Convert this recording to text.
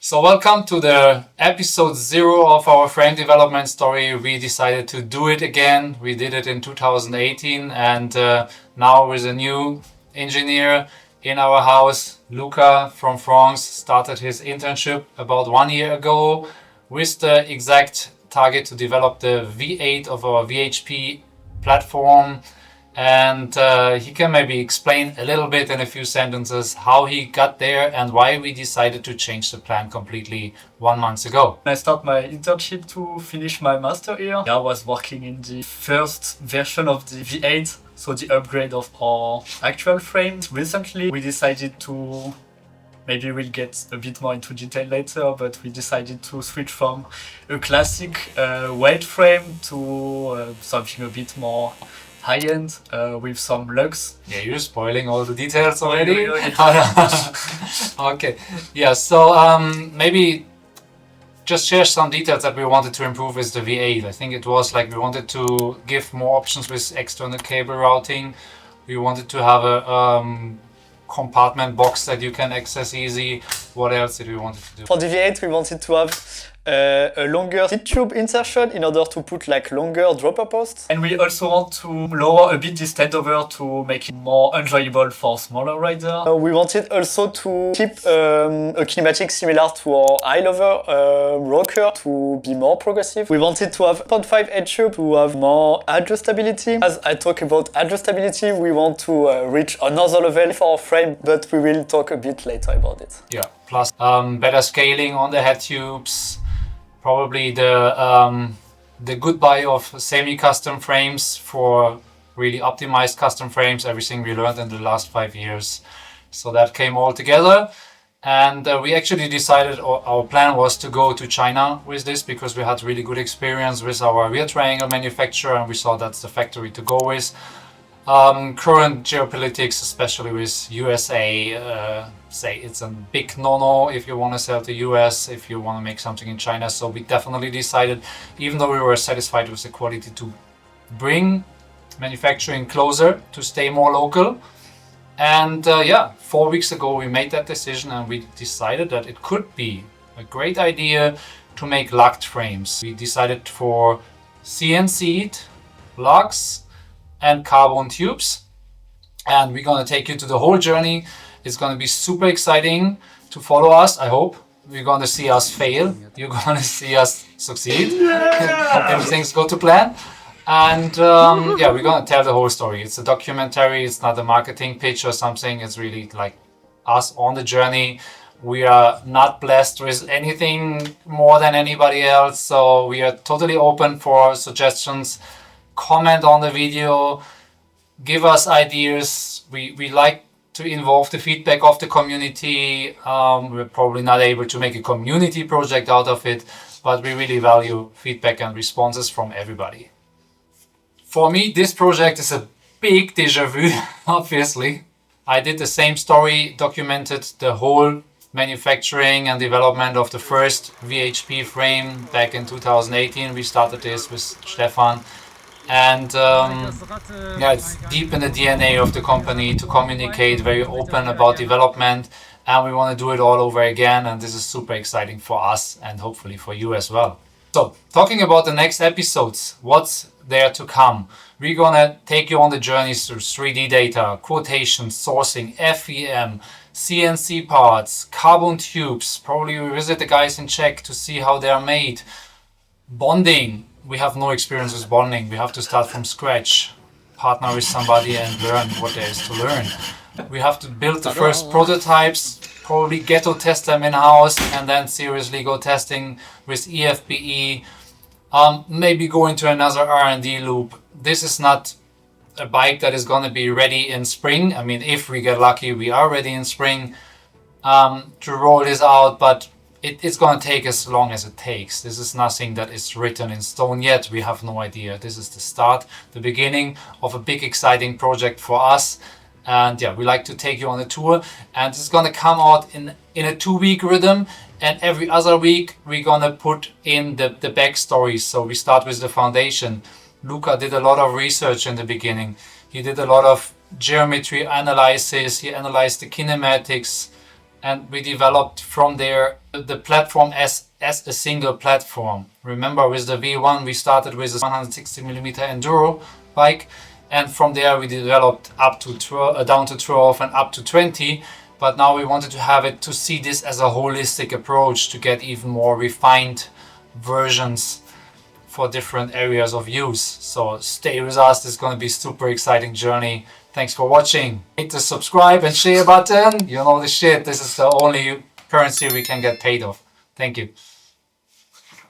So welcome to the episode 0 of our frame development story. We decided to do it again. We did it in 2018 and now with a new engineer in our house, Luca from France, started his internship about 1 year ago with the exact target to develop the V8 of our VHP platform. And he can maybe explain a little bit in a few sentences how he got there and why we decided to change the plan completely 1 month ago. I started my internship to finish my master here. I was working in the first version of the V8, so the upgrade of our actual frames. Recently, we decided to, maybe we'll get a bit more into detail later, but we decided to switch from a classic weight frame to something a bit more high-end with some lugs. Yeah, you're spoiling all the details already. Oh, okay, yeah, so maybe just share some details that we wanted to improve with the V8. I think it was like we wanted to give more options with external cable routing. We wanted to have a compartment box that you can access easy. What else did we want to do? For the V8 we wanted to have a longer seat tube insertion in order to put like longer dropper posts. And we also want to lower a bit the standover to make it more enjoyable for smaller riders. We wanted also to keep a kinematic similar to our high-level rocker to be more progressive. We wanted to have 0.5 head tube to have more adjustability. As I talk about adjustability, we want to reach another level for our frame, but we will talk a bit later about it. Yeah, plus better scaling on the head tubes. Probably the goodbye of semi-custom frames for really optimized custom frames, everything we learned in the last 5 years. So that came all together. And we actually decided our plan was to go to China with this because we had really good experience with our rear triangle manufacturer and we saw that's the factory to go with. Current geopolitics, especially with USA, say it's a big no-no if you want to sell to US, if you want to make something in China. So we definitely decided, even though we were satisfied with the quality, to bring manufacturing closer, to stay more local. And 4 weeks ago we made that decision and we decided that it could be a great idea to make lugged frames. We decided for CNC'd lugs and carbon tubes, and we're gonna take you to the whole journey. It's gonna be super exciting to follow us. I hope you're gonna see us fail, you're gonna see us succeed. If things go to plan. And we're gonna tell the whole story. It's a documentary, it's not a marketing pitch or something. It's really like us on the journey. We are not blessed with anything more than anybody else, so we are totally open for suggestions. Comment on the video, give us ideas. We like to involve the feedback of the community. We're probably not able to make a community project out of it, but we really value feedback and responses from everybody. For me, this project is a big déjà vu, obviously. I did the same story, documented the whole manufacturing and development of the first VHP frame back in 2018. We started this with Stefan. And it's deep in the DNA of the company to communicate, very open about development, and we want to do it all over again, and this is super exciting for us and hopefully for you as well. So, talking about the next episodes, what's there to come? We're gonna take you on the journeys through 3D data, quotations, sourcing, FEM, CNC parts, carbon tubes, probably we visit the guys in Czech to see how they are made, bonding. We have no experience with bonding. We have to start from scratch, partner with somebody and learn what there is to learn. We have to build the first prototypes, probably ghetto test them in-house and then seriously go testing with EFBE. Maybe go into another R&D loop. This is not a bike that is going to be ready in spring. I mean, if we get lucky, we are ready in spring to roll this out, but it's going to take as long as it takes. This is nothing that is written in stone yet. We have no idea. This is the start, the beginning of a big exciting project for us. And we like to take you on a tour, and it's going to come out in a 2-week rhythm, and every other week we're going to put in the backstories. So we start with the foundation. Luca did a lot of research in the beginning. He did a lot of geometry analysis. He analyzed the kinematics, and we developed from there the platform as a single platform. Remember, with the V1 we started with a 160mm enduro bike, and from there we developed up to down to 12 and up to 20. But now we wanted to have it to see this as a holistic approach to get even more refined versions for different areas of use. So stay with us, this is going to be a super exciting journey. Thanks for watching. Hit the subscribe and share button. You know the shit, this is the only currency we can get paid off. Thank you.